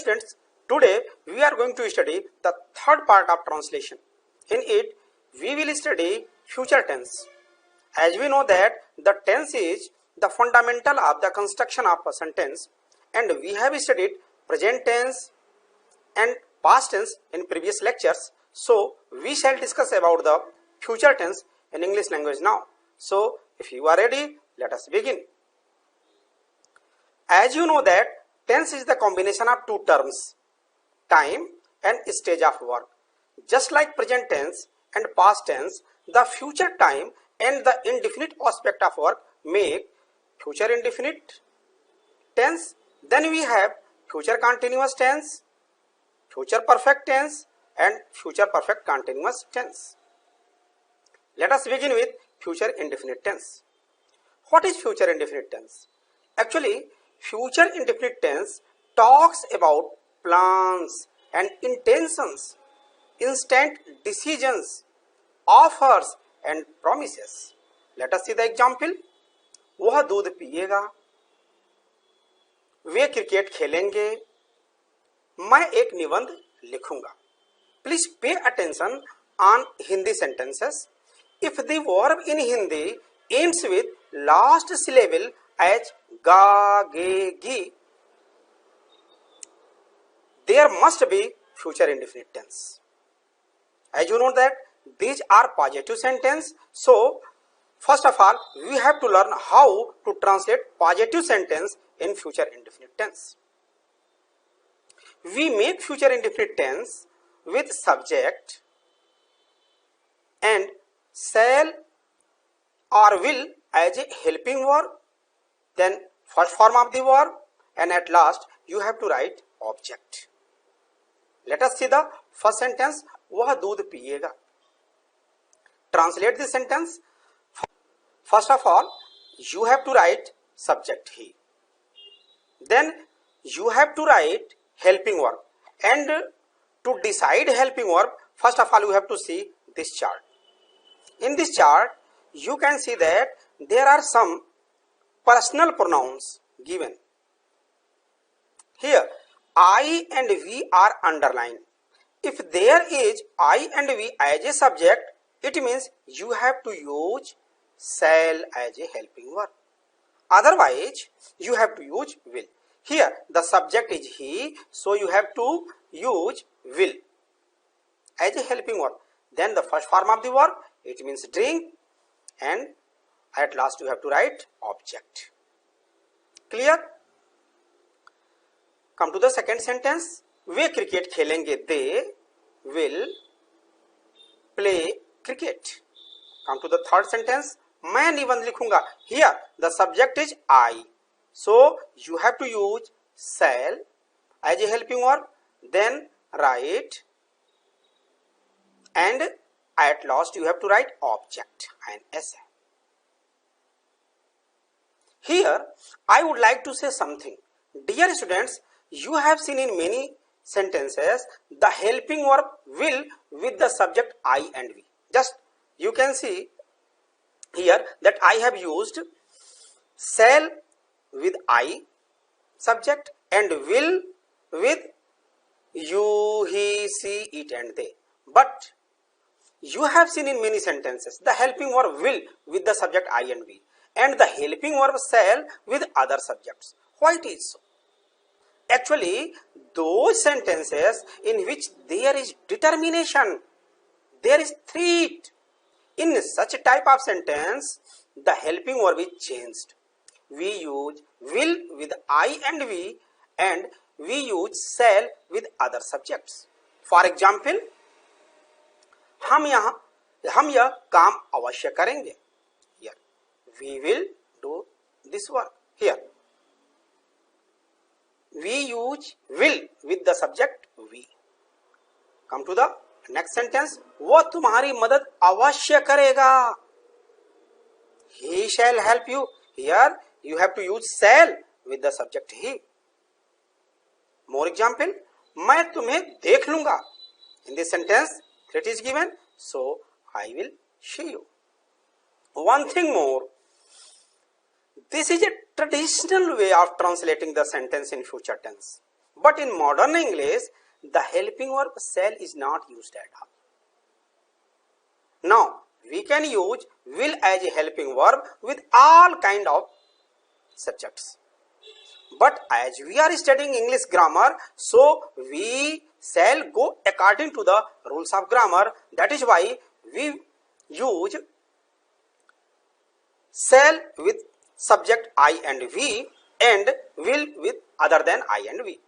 students, today we are going to study the third part of translation. In it, we will study future tense. As we know that the tense is the fundamental of the construction of a sentence, and we have studied present tense and past tense in previous lectures. So we shall discuss about the future tense in English language now. So if you are ready, let us begin. As you know that tense is the combination of two terms, time and stage of work. Just like present tense and past tense, the future time and the indefinite aspect of work make future indefinite tense. Then we have future continuous tense, future perfect tense and future perfect continuous tense. Let us begin with future indefinite tense. What is future indefinite tense? Actually, future indefinite tense talks about plans and intentions, instant decisions, offers and promises. Let us see the example. वह दूध पिएगा, वे cricket खेलेंगे, मैं एक निबंध लिखूंगा. Please pay attention on Hindi sentences. If the verb in Hindi ends with last syllable as ga, ge, gi, there must be future indefinite tense. As you know that these are positive sentence, so first of all we have to learn how to translate positive sentence in future indefinite tense. We make future indefinite tense with subject and shall or will as a helping verb, then first form of the verb, and at last you have to write object. Let us see the first sentence. वह दूध पिएगा. Translate the sentence. First of all, you have to write subject he. Then you have to write helping verb. And to decide helping verb, first of all you have to see this chart. In this chart, you can see that there are some personal pronouns given. Here, I and we are underlined. If there is I and we as a subject, it means you have to use shall as a helping verb. Otherwise, you have to use will. Here, the subject is he, so you have to use will as a helping verb. Then the first form of the verb, it means drink, and at last you have to write object. Clear? Come to the second sentence. Way cricket खेलेंगे. They will play cricket. Come to the third sentence. मैं निबंध लिखूंगा. Here the subject is I, so you have to use shall as a helping verb, then write, and at last you have to write object and essay. Here I would like to say something. Dear students, you have seen in many sentences the helping verb will with the subject I and we. Just you can see here that I have used shall with I subject and will with you, he, she, it and they. But you have seen in many sentences the helping verb will with the subject I and we, and the helping verb shall with other subjects. Why it is so? Actually, those sentences in which there is determination, there is threat, in such a type of sentence, the helping verb is changed. We use will with I and we use shall with other subjects. For example, हम यह काम अवश्य करेंगे. Here, we will do this work. Here, we use will with the subject we. Come to the next sentence. वो तुम्हारी मदद अवश्य करेगा. He shall help you. Here you have to use shall with the subject he. More example. मैं तुम्हें देख लूंगा. In this sentence, threat is given, so I will see you. One thing more. This is a traditional way of translating the sentence in future tense. but in modern English the helping verb shall is not used at all. Now we can use will as a helping verb with all kind of subjects. But as we are studying English grammar, so we shall go according to the rules of grammar. That is why we use shall with subject I and we and will with other than I and we.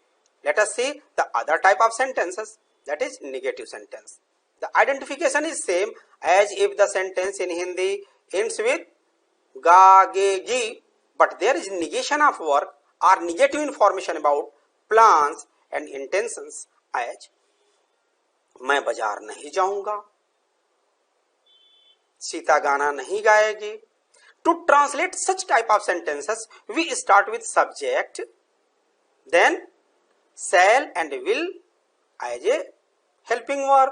Let us see the other type of sentences, that is negative sentence. The identification is same as if the sentence in Hindi ends with ga, ge, gi, but there is negation of work or negative information about plans and intentions as मैं बाजार नहीं जाऊंगा, सीता गाना नहीं गाएगी. To translate such type of sentences, we start with subject, then shall and will as a helping verb,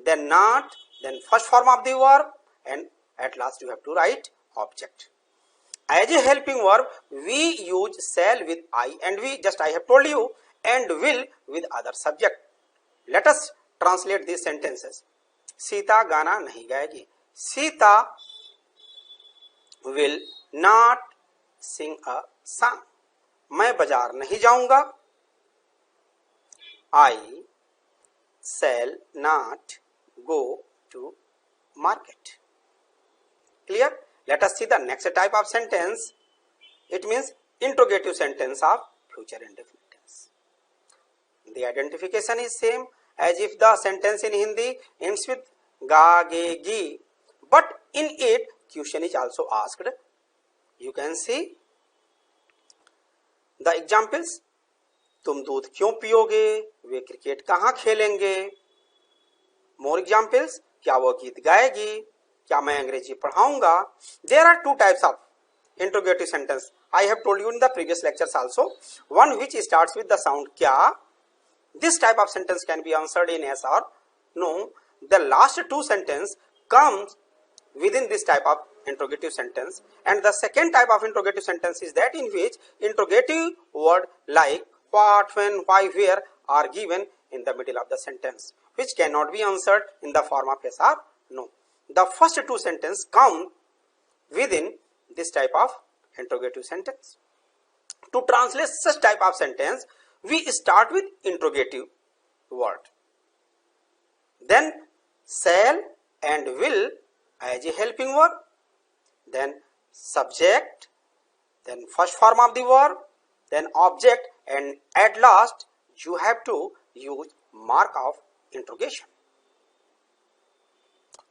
then not, then first form of the verb, and at last you have to write object. As a helping verb, we use shall with I and we, just I have told you, and will with other subject. Let us translate these sentences. Sita गाना नहीं गाएगी. Sita will not sing a song. मैं बाजार नहीं जाऊंगा. I shall not go to market. Clear? Let us see the next type of sentence. It means interrogative sentence of future indefinite tense. The identification is same as if the sentence in Hindi ends with ga, ge, gi, but in it question is also asked. You can see the examples. तुम दूध क्यों पियोगे, वे cricket कहाँ खेलेंगे. More examples. क्या वो गीत गाएगी, क्या मैं अंग्रेजी पढ़ाऊंगा. There are two types of interrogative sentence. I have told you in the previous lectures also. One which starts with the sound kya. This type of sentence can be answered in yes or no. The last two sentences comes within this type of interrogative sentence. And the second type of interrogative sentence is that in which interrogative word like what, when, why, where are given in the middle of the sentence, which cannot be answered in the form of yes or no. The first two sentences come within this type of interrogative sentence. To translate such type of sentence, we start with interrogative word, then shall and will as a helping verb, then subject, then first form of the verb, then object, and at last you have to use mark of interrogation.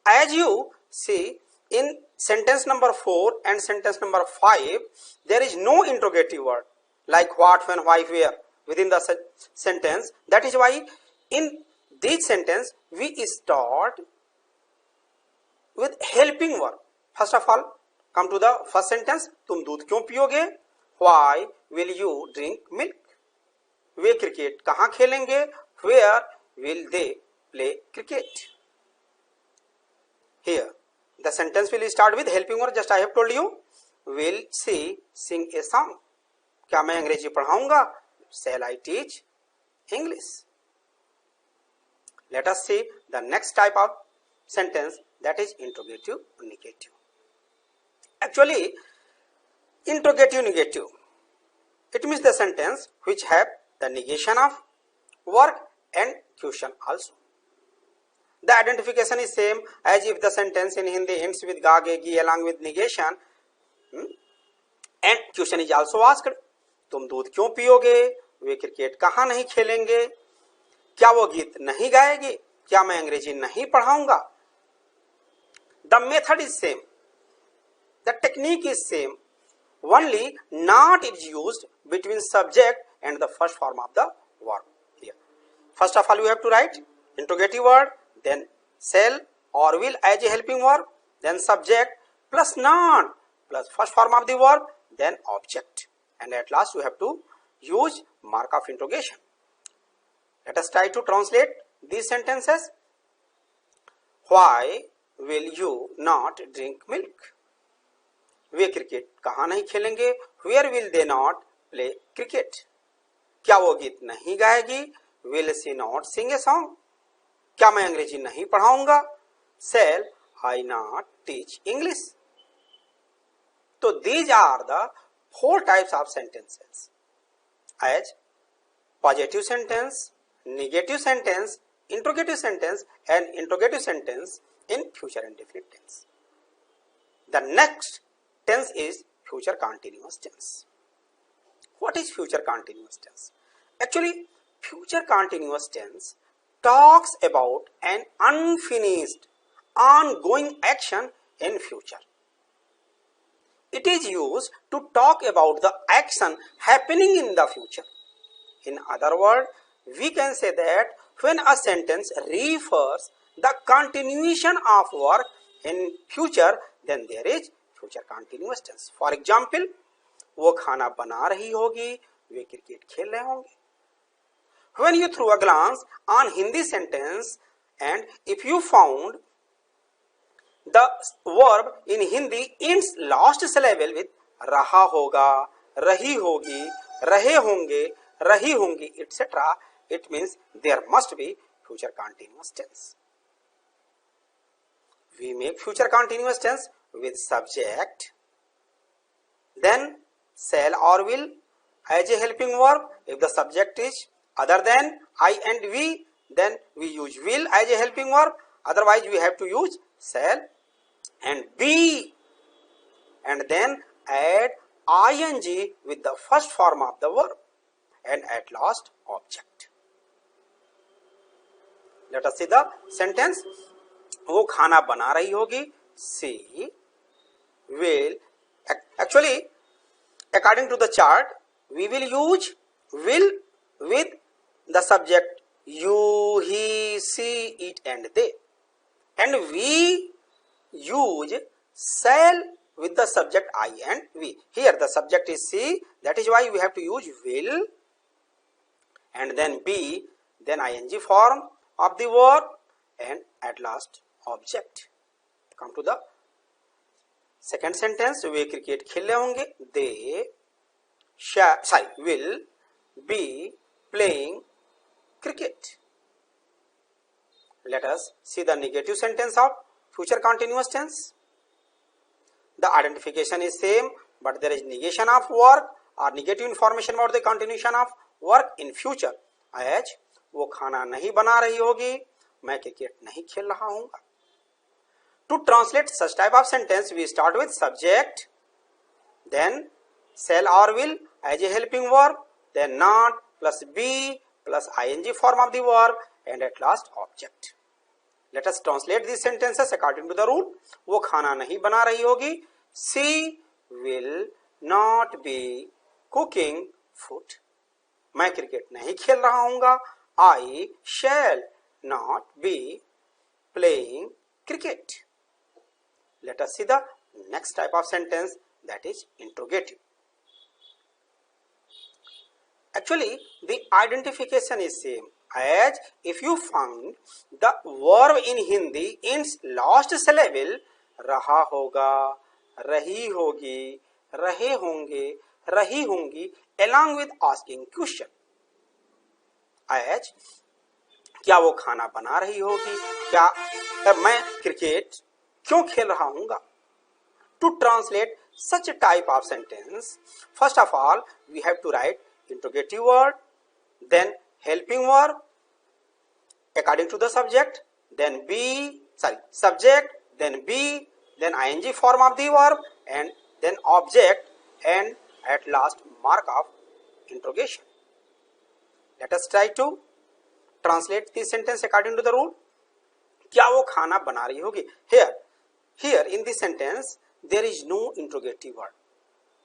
As you see in sentence number 4 and sentence number 5, there is no interrogative word like what, when, why, where within the sentence. That is why in this sentence we start with helping verb. First of all, come to the first sentence. तुम दूध क्यों पियोगे? Why will you drink milk? Way cricket कहाँ खेलेंगे? Where will they play cricket? Here the sentence will start with helping verb. Just I have told you. Will she sing a song? क्या मैं अंग्रेजी पढ़ाऊंगा? Shall I teach English? Let us see the next type of sentence, that is interrogative negative. Actually, interrogative negative, it means the sentence which have the negation of work and question also. The identification is same as if the sentence in Hindi ends with ga, ge, gi along with negation, and question is also asked. तुम दूध क्यों पियोगे? वे cricket कहाँ नहीं खेलेंगे? क्या वो गीत नहीं गाएगी? क्या मैं अंग्रेजी नहीं पढ़ाऊंगा? The method is same, the technique is same, only not is used between subject and the first form of the verb. Here, first of all you have to write interrogative word, then shall or will as a helping verb, then subject plus not plus first form of the verb, then object, and at last you have to use mark of interrogation. Let us try to translate these sentences. Why will you not drink milk? Way cricket कहाँ नहीं खेलेंगे? Where will they not play cricket? क्या वो गीत नहीं गाएगी? Will she not sing a song? क्या मैं अंग्रेजी नहीं पढ़ाऊंगा? Shall I not teach English? तो these are the four types of sentences as positive sentence, negative sentence, interrogative sentence and interrogative sentence in future indefinite tense. The next tense is future continuous tense. What is future continuous tense? Actually, future continuous tense talks about an unfinished, ongoing action in future. It is used to talk about the action happening in the future. In other words, we can say that when a sentence refers the continuation of work in future, then there is future continuous tense. For example, वो खाना बना रही होगी, वे cricket खेल रहे होंगे. When you threw a glance on Hindi sentence and if you found the verb in Hindi ends last syllable with रहा होगा, रही होगी, रहे होंगे, रही होंगी, etc., it means there must be future continuous tense. We make future continuous tense with subject, then shall or will as a helping verb. If the subject is other than I and we, then we use will as a helping verb. Otherwise, we have to use shall and be, and then add ing with the first form of the verb, and at last object. Let us see the sentence. वो खाना बना रही होगी. She will. Actually, according to the chart, we will use will with the subject you, he, she, it and they, and we use shall with the subject I and we. Here the subject is she, that is why we have to use will and then be, then ing form of the verb and at last object. Come to the second sentence. Way cricket खेल रहे होंगे. They will be playing cricket. Let us see the negative sentence of future continuous tense. The identification is same, but there is negation of work or negative information about the continuation of work in future. As वो खाना नहीं बना रही होगी, मैं cricket नहीं खेल रहा हूँगा. To translate such type of sentence, we start with subject, then shall or will as a helping verb, then not plus be plus ing form of the verb, and at last object. Let us translate these sentences according to the rule. वो खाना नहीं बना रही होगी. She will not be cooking food. मैं cricket नहीं खेल रहा हूँगा. I shall not be playing cricket. Let us see the next type of sentence, that is interrogative. Actually, the identification is same. As if you found the verb in Hindi ends last syllable रहा होगा, रही होगी, रहे होंगे, रही होंगी, along with asking question. As क्या वो खाना बना रही होगी, क्या मैं क्रिकेट क्यों खेल रहा हूँगा. To translate such a type of sentence, first of all we have to write interrogative word, then helping verb according to the subject, then subject, then be, then ing form of the verb, and then object, and at last mark of interrogation. Let us try to translate this sentence according to the rule. क्या वो खाना बना रही होगी. Here in this sentence there is no interrogative word.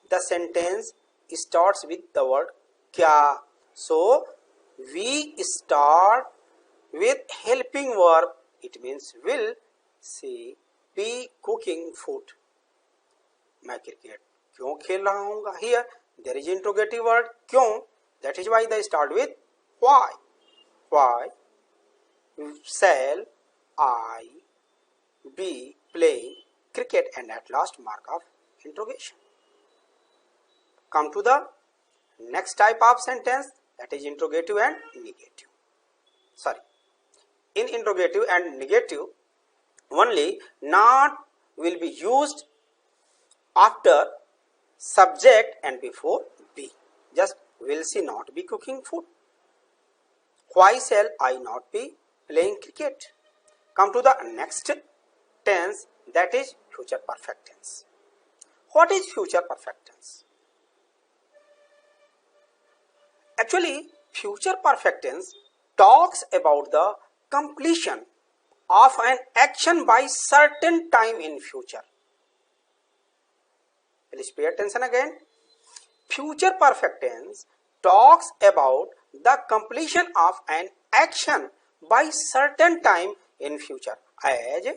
The sentence starts with the word क्या. So we start with helping verb. It means will she be cooking food. मैं cricket क्यों खेल रहा हूँगा. Here there is interrogative word क्यों. That is why they start with why. Why shall I be playing cricket, and at last mark of interrogation. Come to the next type of sentence, that is interrogative and negative. Sorry, in interrogative and negative only not will be used after subject and before be. Just will she not be cooking food? Why shall I not be playing cricket? Come to the next tense, that is future perfect tense. What is future perfect tense? Actually, future perfect tense talks about the completion of an action by certain time in future. Please pay attention again. Future perfect tense talks about the completion of an action by certain time in future. As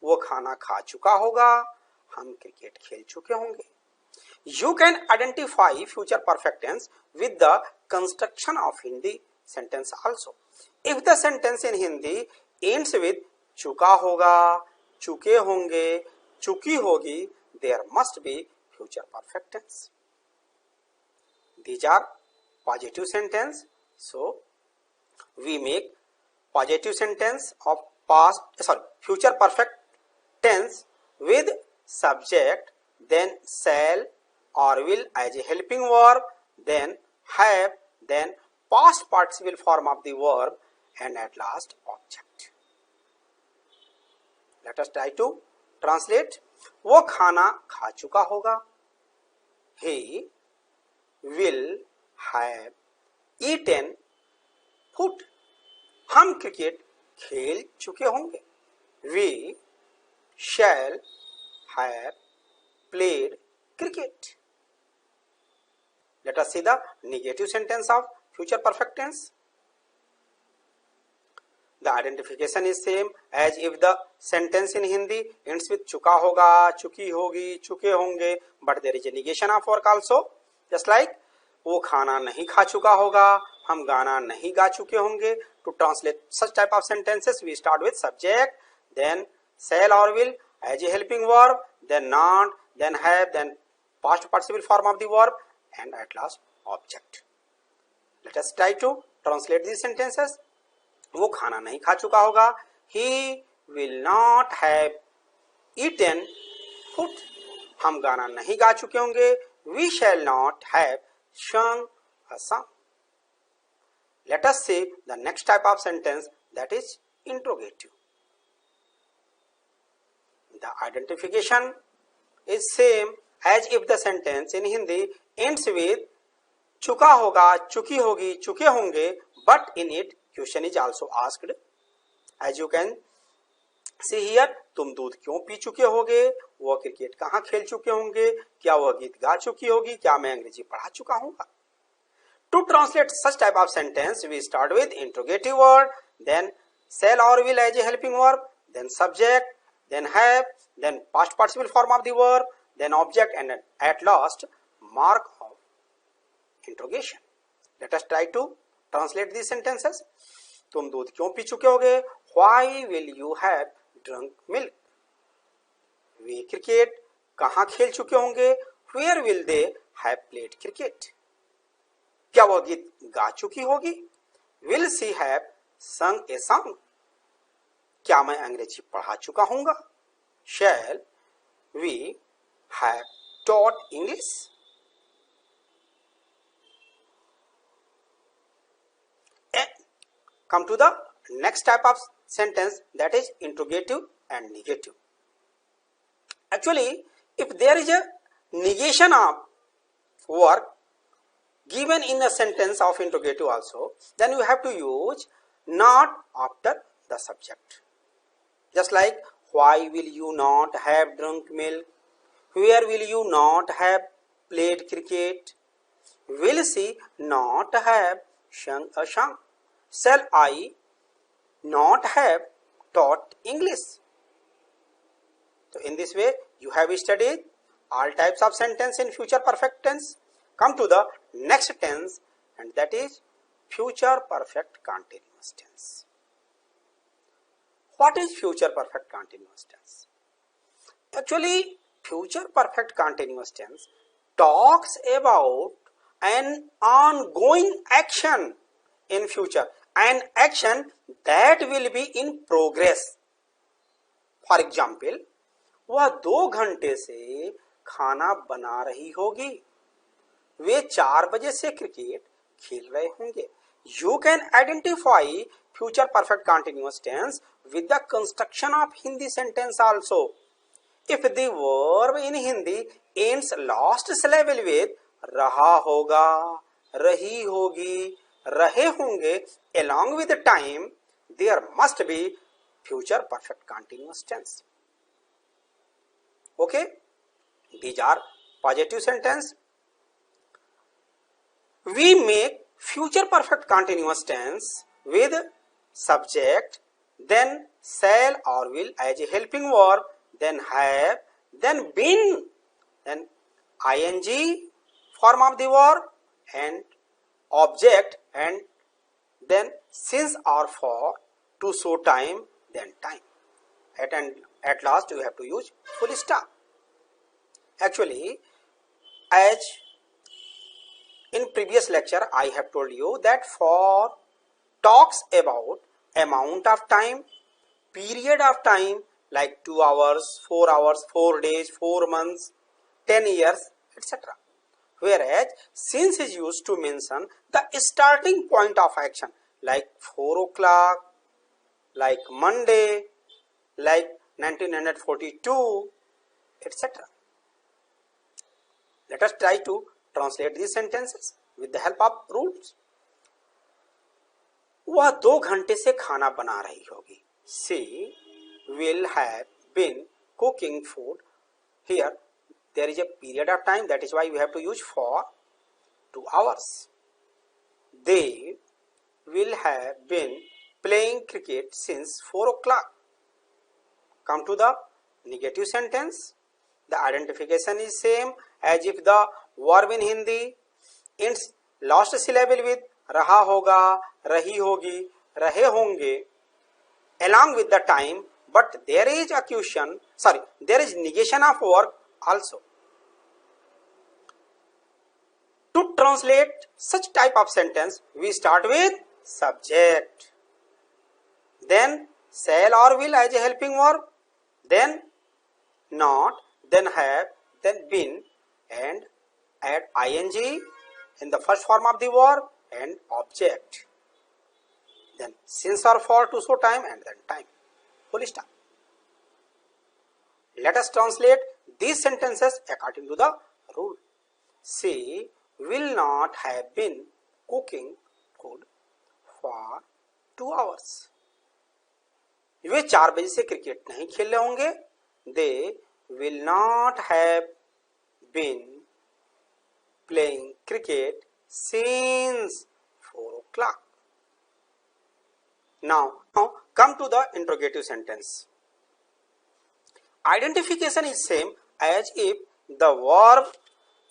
वो खाना खा चुका होगा, हम cricket खेल चुके होंगे. You can identify future perfect tense with the construction of Hindi sentence also. If the sentence in Hindi ends with चुका होगा, चुके होंगे, चुकी होगी, there must be future perfect tense. These are positive sentence, so we make positive sentence of future perfect tense with subject, then shall or will as a helping verb, then have, then past participle form of the verb, and at last object. Let us try to translate. वो खाना खा चुका होगा. He will have eaten food. हम cricket खेल चुके होंगे. We shall have played cricket. Let us see the negative sentence of future perfect tense. The identification is same as if the sentence in Hindi ends with चुका होगा, चुकी होगी, चुके होंगे, but there is a negation of work also. Just like वो खाना नहीं खा चुका होगा, हम गाना नहीं गा चुके होंगे. To translate such type of sentences, we start with subject, then shall or will as a helping verb, then not, then have, then past participle form of the verb, and at last object. Let us try to translate these sentences. वो खाना नहीं खा चुका होगा. He will not have eaten food. हम गाना नहीं गा चुके होंगे. We shall not have sung a song. Let us see the next type of sentence, that is interrogative. The identification is same as if the sentence in Hindi ends with चुका होगा, चुकी होगी, चुके होंगे, but in it question is also asked. As you can see here, तुम दूध क्यों P चुके होगे, वह क्रिकेट कहाँ खेल चुके होंगे, क्या वह गीत गा चुकी होगी, क्या मैं अंग्रेजी पढ़ा चुका हूँगा. To translate such type of sentence, we start with interrogative word, then shall or will as a helping verb, then subject, then have, then past participle form of the verb, then object, and at last mark of interrogation. Let us try to translate these sentences. तुम दूध क्यों P चुके होगे? Why will you have drunk milk? Way cricket कहाँ खेल चुके होंगे? Where will they have played cricket? क्या वह गीत गा चुकी होगी? Will she have sung a song? क्या मैं अंग्रेजी पढ़ा चुका हूँगा? Shall we have taught English? Come to the next type of sentence, that is interrogative and negative. Actually, if there is a negation of work given in a sentence of interrogative also, then you have to use not after the subject. Just like, why will you not have drunk milk? Where will you not have played cricket? Will she not have sung a song? Shall I not have taught English? So in this way, you have studied all types of sentence in future perfect tense. Come to the next tense, and that is future perfect continuous tense. What is future perfect continuous tense? Actually, future perfect continuous tense talks about an ongoing action in future, an action that will be in progress. For example, वह 2 घंटे से खाना बना रही होगी, वे 4 बजे से cricket खेल रहे होंगे. You can identify future perfect continuous tense with the construction of Hindi sentence also. If the verb in Hindi ends last syllable with रहा होगा, रही होगी, रहे होंगे, along with the time, there must be future perfect continuous tense. Okay, these are positive sentence. We make future perfect continuous tense with subject, then shall or will as a helping verb, then have, then been, then ing form of the verb and object, and then since or for to show time, then time. At last you have to use full stop. Actually, as in previous lecture I have told you that for talks about amount of time, period of time like 2 hours, 4 hours, 4 days, 4 months, 10 years, etc. Whereas since is used to mention the starting point of action like 4 o'clock, like Monday, like 1942, etc. Let us try to translate these sentences with the help of rules. वह 2 घंटे से खाना बना रही होगी. She will have been cooking food. Here there is a period of time, that is why we have to use for 2 hours. They will have been playing cricket since 4 o'clock. Come to the negative sentence. The identification is same as if the verb in Hindi ends last syllable with रहा होगा, रही होगी, रहे होंगे, along with the time, but there is negation of verb also. To translate such type of sentence, we start with subject, then shall or will as a helping verb, then not, then have, then been, and add ing in the first form of the verb and object, then since or for to show time, and then time. Full stop. Let us translate these sentences according to the rule. She will not have been cooking food for 2 hours. वे 4 बजे से cricket नहीं खेल रहे होंगे. They will not have been playing cricket since 4 o'clock. Now come to the interrogative sentence. Identification is same as if the verb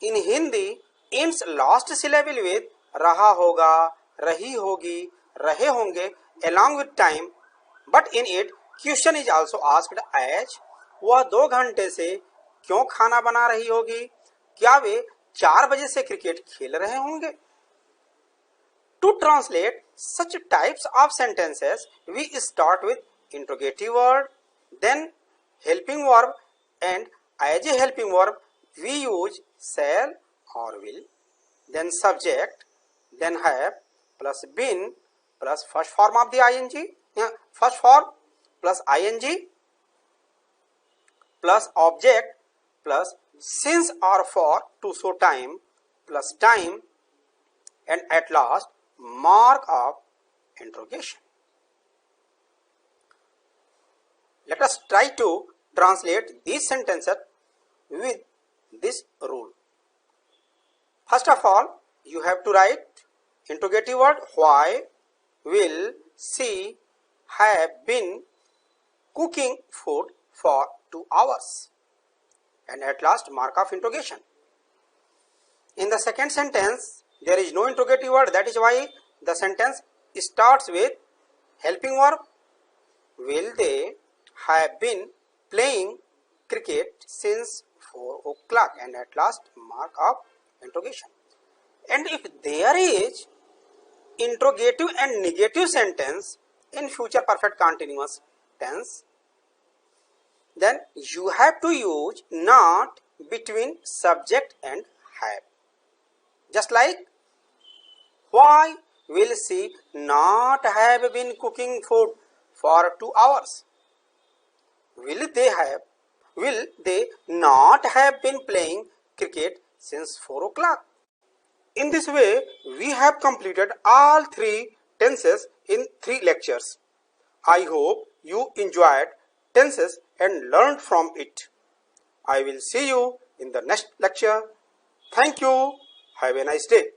in Hindi ends last syllable with रहा होगा, रही होगी, रहे होंगे, along with time, but in it question is also asked as वह 2 घंटे से क्यों खाना बना रही होगी, क्या वे 4 बजे से क्रिकेट खेल रहे होंगे. To translate such types of sentences, we start with interrogative word, then helping verb, and as a helping verb we use shall or will, then subject, then have plus been plus first form of the ing, first form plus ing plus object plus since or for to show time plus time, and at last mark of interrogation. Let us try to translate these sentences with this rule. First of all, you have to write interrogative word why will she have been cooking food for 2 hours, and at last mark of interrogation. In the second sentence there is no interrogative word, that is why the sentence starts with helping verb. Will they have been playing cricket since 4 o'clock, and at last mark of interrogation. And if there is interrogative and negative sentence in future perfect continuous tense, then you have to use not between subject and have. Just like, why will she not have been cooking food for 2 hours? Will they not have been playing cricket since 4 o'clock? In this way, we have completed all 3 tenses in 3 lectures. I hope you enjoyed tenses and learned from it. I will see you in the next lecture. Thank you. Have a nice day.